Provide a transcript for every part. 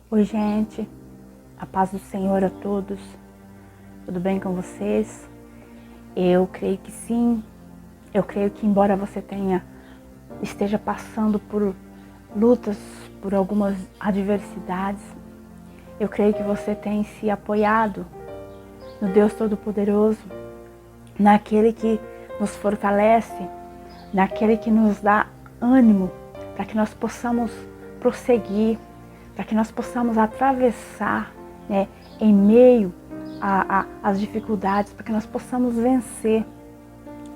Oi, gente, a paz do Senhor a todos, tudo bem com vocês? Eu creio que sim, eu creio que embora você esteja passando por lutas, por algumas adversidades, eu creio que você tem se apoiado no Deus Todo-Poderoso, naquele que nos fortalece, naquele que nos dá ânimo para que nós possamos prosseguir, para que nós possamos atravessar, em meio às dificuldades, para que nós possamos vencer.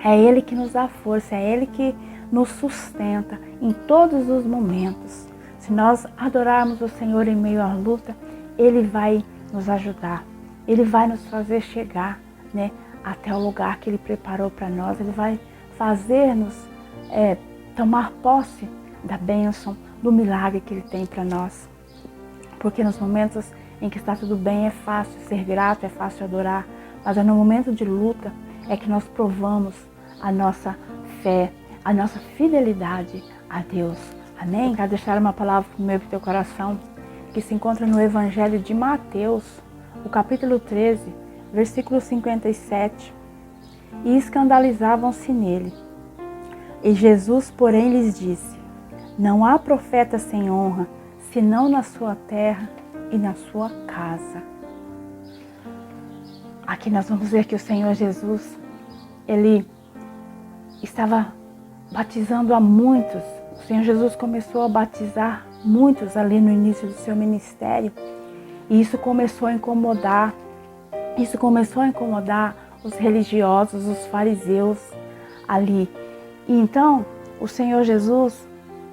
É Ele que nos dá força, é Ele que nos sustenta em todos os momentos. Se nós adorarmos o Senhor em meio à luta, Ele vai nos ajudar, Ele vai nos fazer chegar, até o lugar que Ele preparou para nós. Ele vai fazer-nos tomar posse da bênção, do milagre que Ele tem para nós. Porque nos momentos em que está tudo bem é fácil ser grato, é fácil adorar, mas é no momento de luta é que nós provamos a nossa fé, a nossa fidelidade a Deus. Amém? Eu quero deixar uma palavra para o meu e para o teu coração, que se encontra no Evangelho de Mateus, o capítulo 13, versículo 57. E escandalizavam-se nele. E Jesus, porém, lhes disse: não há profeta sem honra, senão na sua terra e na sua casa. Aqui nós vamos ver que o Senhor Jesus, Ele estava batizando a muitos. O Senhor Jesus começou a batizar muitos ali no início do seu ministério. E isso começou a incomodar. Isso começou a incomodar os religiosos, os fariseus ali. E então, o Senhor Jesus,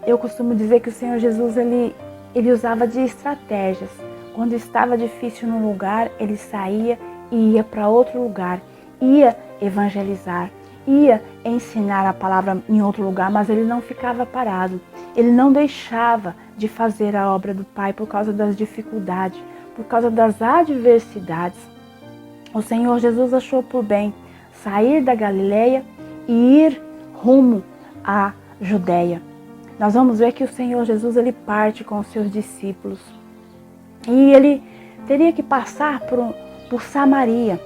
eu costumo dizer que o Senhor Jesus, ele usava de estratégias. Quando estava difícil num lugar, ele saía e ia para outro lugar. Ia evangelizar, ia ensinar a palavra em outro lugar, mas ele não ficava parado. Ele não deixava de fazer a obra do Pai por causa das dificuldades, por causa das adversidades. O Senhor Jesus achou por bem sair da Galileia e ir rumo à Judeia. Nós vamos ver que o Senhor Jesus, ele parte com os seus discípulos. E ele teria que passar por Samaria.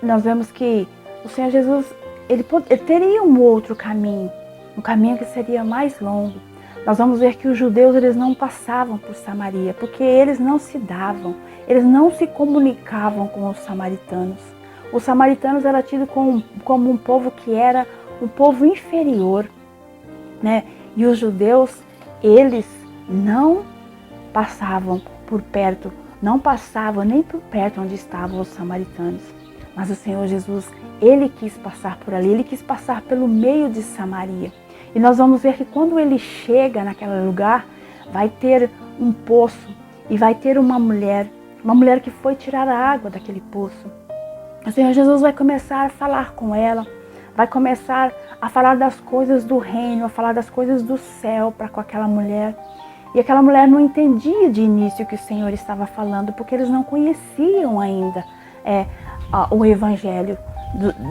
Nós vemos que o Senhor Jesus, ele teria um outro caminho, um caminho que seria mais longo. Nós vamos ver que os judeus, eles não passavam por Samaria, porque eles não se davam, eles não se comunicavam com os samaritanos. Os samaritanos eram tidos como um povo que era um povo inferior, E os judeus, eles não passavam por perto, não passavam nem por perto onde estavam os samaritanos. Mas o Senhor Jesus, ele quis passar por ali, ele quis passar pelo meio de Samaria. E nós vamos ver que quando ele chega naquele lugar, vai ter um poço e vai ter uma mulher que foi tirar a água daquele poço. O Senhor Jesus vai começar a falar com ela, vai começar a falar das coisas do reino, a falar das coisas do céu para com aquela mulher. E aquela mulher não entendia de início o que o Senhor estava falando, porque eles não conheciam ainda o evangelho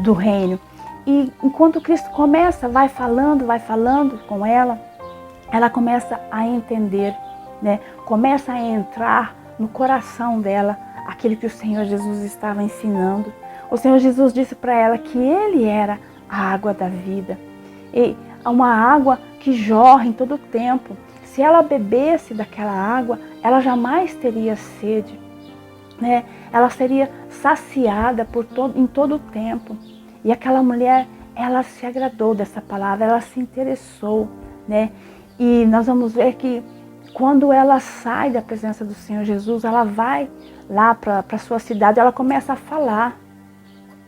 do reino. E enquanto Cristo vai falando com ela, ela começa a entender, começa a entrar no coração dela aquilo que o Senhor Jesus estava ensinando. O Senhor Jesus disse para ela que Ele era a água da vida. E uma água que jorra em todo o tempo. Se ela bebesse daquela água, ela jamais teria sede. Ela seria saciada em todo o tempo. E aquela mulher, ela se agradou dessa palavra, ela se interessou. E nós vamos ver que quando ela sai da presença do Senhor Jesus, ela vai lá para a sua cidade, ela começa a falar.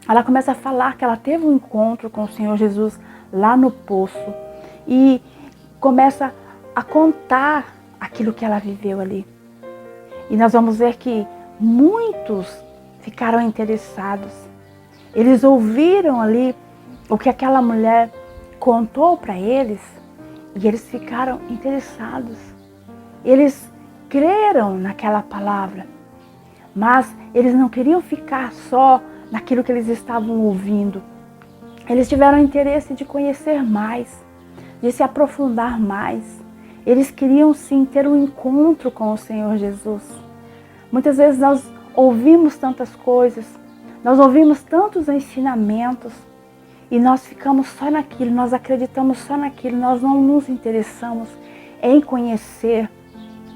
Ela começa a falar que ela teve um encontro com o Senhor Jesus lá no poço. E começa a contar aquilo que ela viveu ali. E nós vamos ver que muitos ficaram interessados. Eles ouviram ali o que aquela mulher contou para eles e eles ficaram interessados. Eles creram naquela palavra, mas eles não queriam ficar só naquilo que eles estavam ouvindo. Eles tiveram interesse de conhecer mais, de se aprofundar mais. Eles queriam sim ter um encontro com o Senhor Jesus. Muitas vezes nós ouvimos tantas coisas, nós ouvimos tantos ensinamentos e nós ficamos só naquilo, nós acreditamos só naquilo, nós não nos interessamos em conhecer,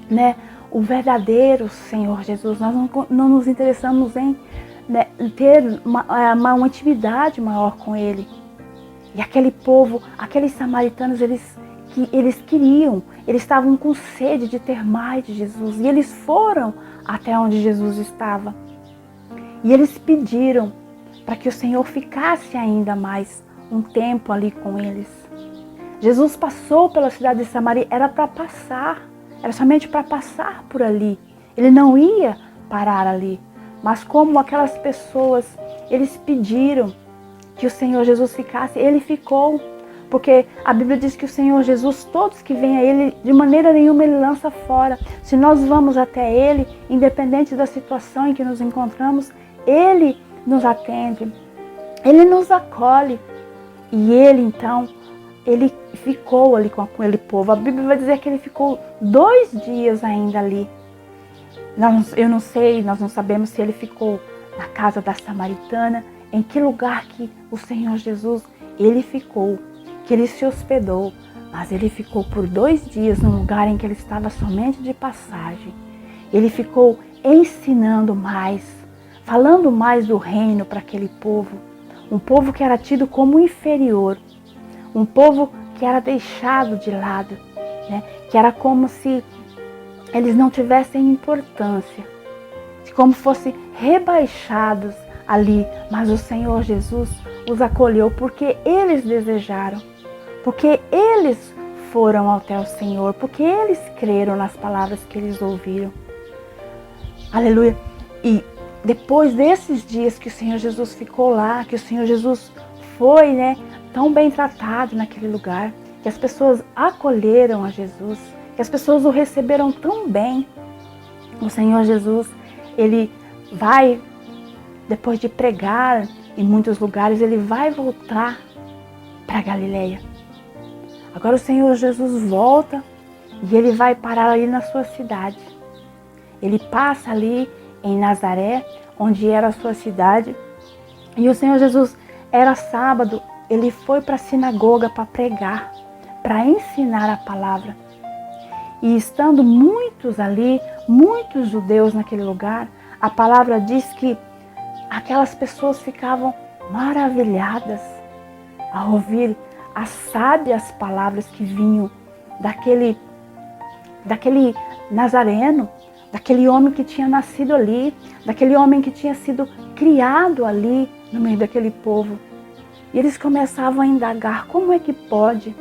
né, o verdadeiro Senhor Jesus. Nós não nos interessamos em, né, ter uma intimidade maior com Ele. E aquele povo, aqueles samaritanos, eles queriam, eles estavam com sede de ter mais de Jesus. E eles foram até onde Jesus estava. E eles pediram para que o Senhor ficasse ainda mais um tempo ali com eles. Jesus passou pela cidade de Samaria, era para passar, era somente para passar por ali. Ele não ia parar ali. Mas como aquelas pessoas, eles pediram que o Senhor Jesus ficasse, Ele ficou. Porque a Bíblia diz que o Senhor Jesus, todos que vêm a Ele, de maneira nenhuma Ele lança fora. Se nós vamos até Ele, independente da situação em que nos encontramos, Ele nos atende, Ele nos acolhe. E Ele então, Ele ficou ali com aquele povo. A Bíblia vai dizer que Ele ficou 2 dias ainda ali. Eu não sei, nós não sabemos se Ele ficou na casa da samaritana, em que lugar que o Senhor Jesus, Ele ficou, que Ele se hospedou, mas Ele ficou por 2 dias num lugar em que Ele estava somente de passagem. Ele ficou ensinando mais, falando mais do reino para aquele povo, um povo que era tido como inferior, um povo que era deixado de lado, né? Que era como se eles não tivessem importância, como fossem rebaixados ali, mas o Senhor Jesus os acolheu porque eles desejaram, porque eles foram até o Senhor, porque eles creram nas palavras que eles ouviram. Aleluia! E depois desses dias que o Senhor Jesus ficou lá, que o Senhor Jesus foi, né, tão bem tratado naquele lugar, que as pessoas acolheram a Jesus, que as pessoas o receberam tão bem, o Senhor Jesus, Ele vai, depois de pregar em muitos lugares, Ele vai voltar para Galileia. Agora o Senhor Jesus volta e Ele vai parar ali na sua cidade. Ele passa ali em Nazaré, onde era a sua cidade. E o Senhor Jesus, era sábado, Ele foi para a sinagoga para pregar, para ensinar a palavra. E estando muitos ali, muitos judeus naquele lugar, a palavra diz que aquelas pessoas ficavam maravilhadas ao ouvir as sábias palavras que vinham daquele nazareno, daquele homem que tinha nascido ali, daquele homem que tinha sido criado ali no meio daquele povo. E eles começavam a indagar, como é que pode?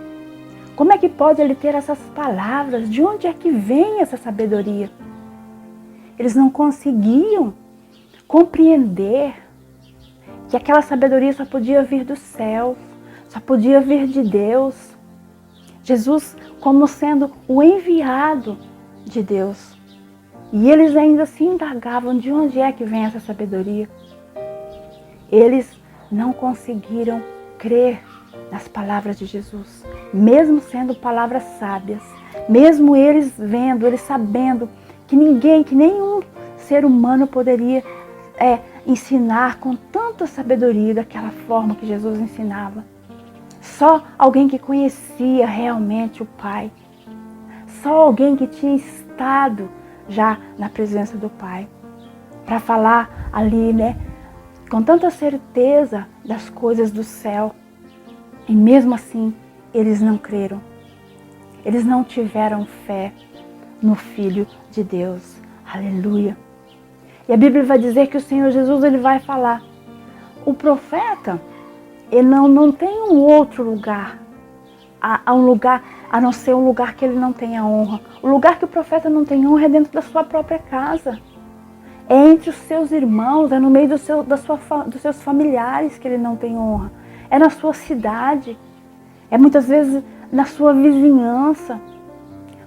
Como é que pode ele ter essas palavras? De onde é que vem essa sabedoria? Eles não conseguiam compreender que aquela sabedoria só podia vir do céu, só podia vir de Deus. Jesus como sendo o enviado de Deus. E eles ainda se indagavam de onde é que vem essa sabedoria. Eles não conseguiram crer nas palavras de Jesus, mesmo sendo palavras sábias, mesmo eles vendo, eles sabendo que nenhum ser humano poderia ensinar com tanta sabedoria daquela forma que Jesus ensinava. Só alguém que conhecia realmente o Pai, só alguém que tinha estado já na presença do Pai, para falar ali, né, com tanta certeza das coisas do céu. E mesmo assim, eles não creram. Eles não tiveram fé no Filho de Deus. Aleluia. E a Bíblia vai dizer que o Senhor Jesus, Ele vai falar. O profeta, ele não tem um outro lugar. Há um lugar, a não ser um lugar que ele não tenha honra. O lugar que o profeta não tem honra é dentro da sua própria casa. É entre os seus irmãos, é no meio dos seus familiares que ele não tem honra. É na sua cidade, é muitas vezes na sua vizinhança.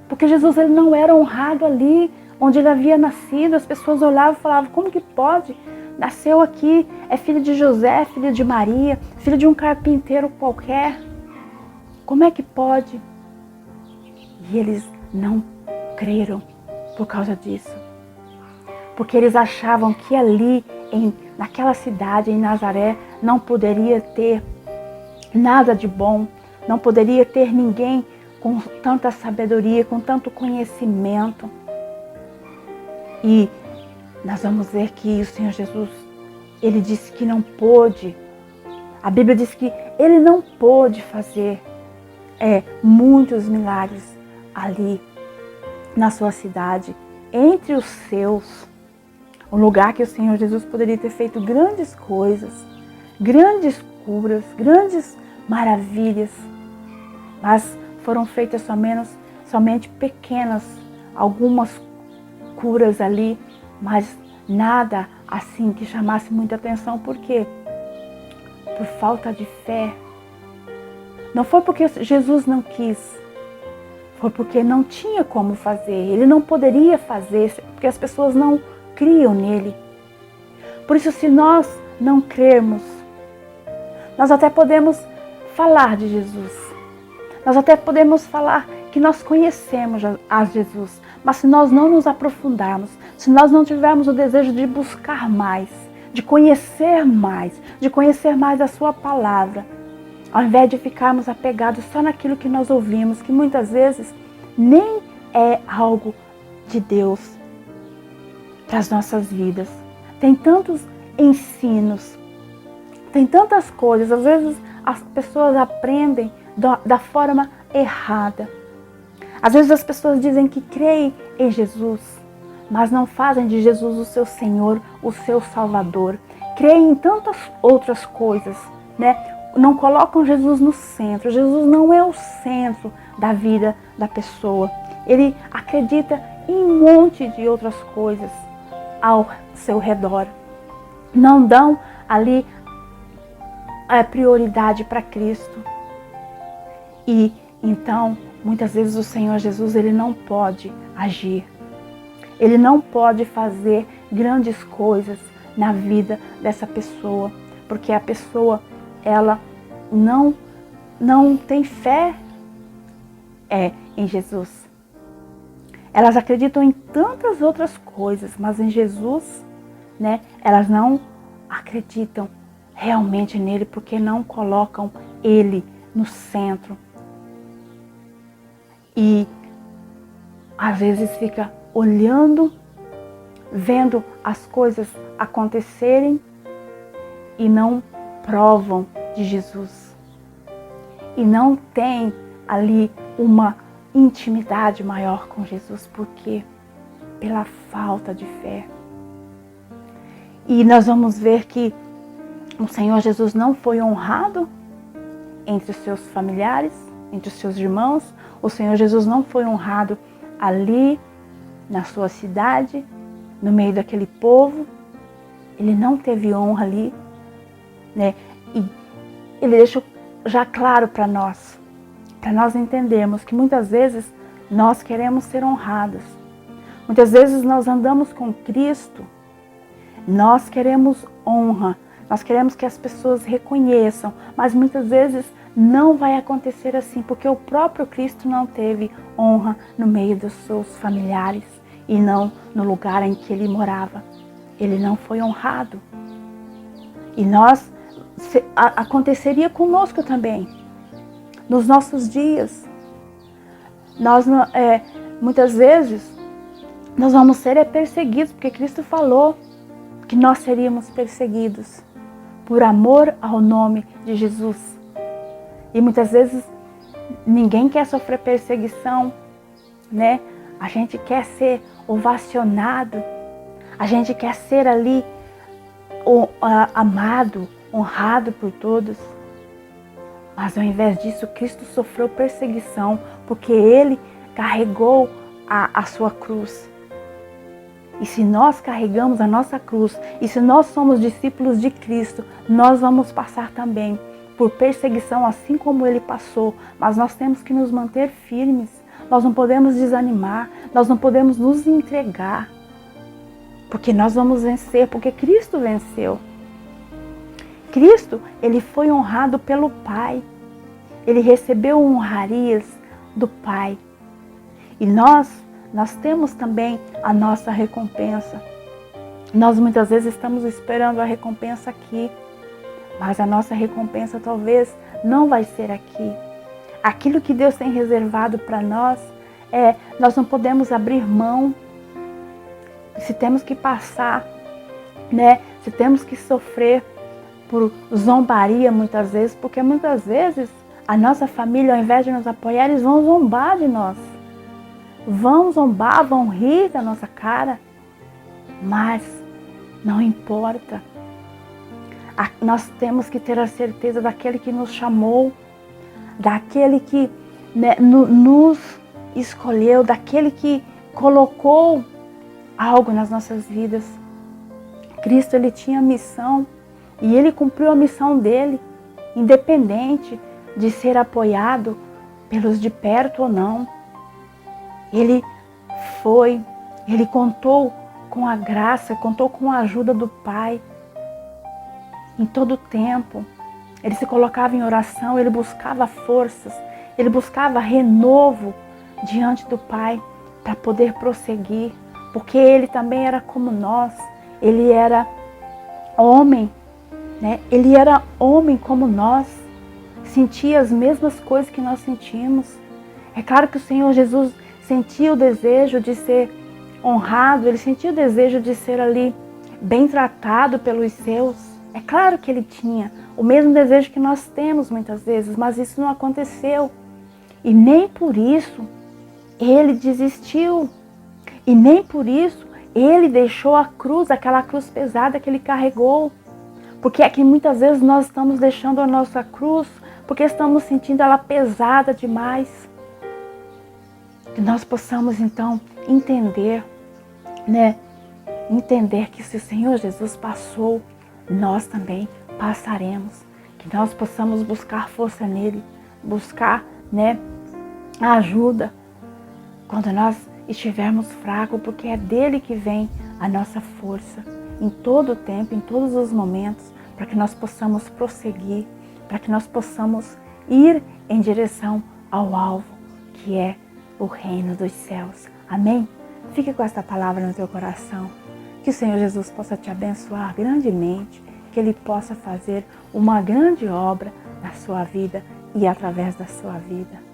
Porque Jesus, ele não era honrado ali onde ele havia nascido. As pessoas olhavam e falavam, como que pode? Nasceu aqui, é filho de José, filho de Maria, filho de um carpinteiro qualquer. Como é que pode? E eles não creram por causa disso. Porque eles achavam que ali, naquela cidade, em Nazaré, não poderia ter nada de bom, não poderia ter ninguém com tanta sabedoria, com tanto conhecimento. E nós vamos ver que o Senhor Jesus, ele disse que não pôde. A Bíblia diz que ele não pôde fazer muitos milagres ali na sua cidade, entre os seus. Um lugar que o Senhor Jesus poderia ter feito grandes coisas, grandes curas, grandes maravilhas. Mas foram feitas somente pequenas, algumas curas ali, mas nada assim que chamasse muita atenção. Por quê? Por falta de fé. Não foi porque Jesus não quis, foi porque não tinha como fazer. Ele não poderia fazer, porque as pessoas não criam nele. Por isso, se nós não crermos, nós até podemos falar de Jesus. Nós até podemos falar que nós conhecemos a Jesus. Mas se nós não nos aprofundarmos, se nós não tivermos o desejo de buscar mais, de conhecer mais a sua palavra, ao invés de ficarmos apegados só naquilo que nós ouvimos, que muitas vezes nem é algo de Deus para as nossas vidas. Tem tantos ensinos, tem tantas coisas, às vezes as pessoas aprendem da forma errada. Às vezes as pessoas dizem que creem em Jesus, mas não fazem de Jesus o seu Senhor, o seu Salvador. Creem em tantas outras coisas, né? Não colocam Jesus no centro. Jesus não é o centro da vida da pessoa. Ele acredita em um monte de outras coisas ao seu redor. Não dão ali a prioridade para Cristo. E então, muitas vezes o Senhor Jesus, ele não pode agir. Ele não pode fazer grandes coisas na vida dessa pessoa, porque a pessoa, ela não tem fé em Jesus. Elas acreditam em tantas outras coisas, mas em Jesus, né, elas não acreditam realmente nele, porque não colocam ele no centro. E às vezes fica olhando, vendo as coisas acontecerem e não provam de Jesus. E não tem ali uma intimidade maior com Jesus. Por quê? Pela falta de fé. E nós vamos ver que o Senhor Jesus não foi honrado entre os seus familiares, entre os seus irmãos. O Senhor Jesus não foi honrado ali na sua cidade, no meio daquele povo. Ele não teve honra ali, né? E ele deixou já claro para nós entendermos que muitas vezes nós queremos ser honrados. Muitas vezes nós andamos com Cristo, nós queremos honra, nós queremos que as pessoas reconheçam, mas muitas vezes não vai acontecer assim, porque o próprio Cristo não teve honra no meio dos seus familiares e não no lugar em que ele morava. Ele não foi honrado. E aconteceria conosco também, nos nossos dias. Muitas vezes, nós vamos ser perseguidos, porque Cristo falou que nós seríamos perseguidos por amor ao nome de Jesus. E muitas vezes ninguém quer sofrer perseguição, né? A gente quer ser ovacionado, a gente quer ser ali amado, honrado por todos. Mas ao invés disso, Cristo sofreu perseguição, porque ele carregou a sua cruz. E se nós carregamos a nossa cruz, e se nós somos discípulos de Cristo, nós vamos passar também por perseguição, assim como ele passou. Mas nós temos que nos manter firmes. Nós não podemos desanimar, nós não podemos nos entregar. Porque nós vamos vencer, porque Cristo venceu. Cristo, ele foi honrado pelo Pai. Ele recebeu honrarias do Pai. E nós temos também a nossa recompensa. Nós muitas vezes estamos esperando a recompensa aqui, mas a nossa recompensa talvez não vai ser aqui. Aquilo que Deus tem reservado para nós, nós não podemos abrir mão. Se temos que passar, né? Se temos que sofrer por zombaria muitas vezes, porque muitas vezes a nossa família, ao invés de nos apoiar, eles vão zombar de nós. Vão zombar, vão rir da nossa cara, mas não importa. Nós temos que ter a certeza daquele que nos chamou, daquele que, né, nos escolheu, daquele que colocou algo nas nossas vidas. Cristo, ele tinha missão e ele cumpriu a missão dele, independente de ser apoiado pelos de perto ou não. Ele contou com a graça, contou com a ajuda do Pai. Em todo o tempo, ele se colocava em oração, ele buscava forças, ele buscava renovo diante do Pai para poder prosseguir, porque ele também era como nós, ele era homem, né? Ele era homem como nós, sentia as mesmas coisas que nós sentimos. É claro que o Senhor Jesus sentia o desejo de ser honrado, ele sentia o desejo de ser ali bem tratado pelos seus. É claro que ele tinha o mesmo desejo que nós temos muitas vezes, mas isso não aconteceu. E nem por isso ele desistiu. E nem por isso ele deixou a cruz, aquela cruz pesada que ele carregou. Porque é que muitas vezes nós estamos deixando a nossa cruz porque estamos sentindo ela pesada demais. Que nós possamos então entender, né? Entender que se o Senhor Jesus passou, nós também passaremos. Que nós possamos buscar força nele, buscar, né, a ajuda quando nós estivermos fracos, porque é dele que vem a nossa força em todo o tempo, em todos os momentos, para que nós possamos prosseguir, para que nós possamos ir em direção ao alvo, que é o reino dos céus. Amém? Fique com esta palavra no teu coração. Que o Senhor Jesus possa te abençoar grandemente, que Ele possa fazer uma grande obra na sua vida e através da sua vida.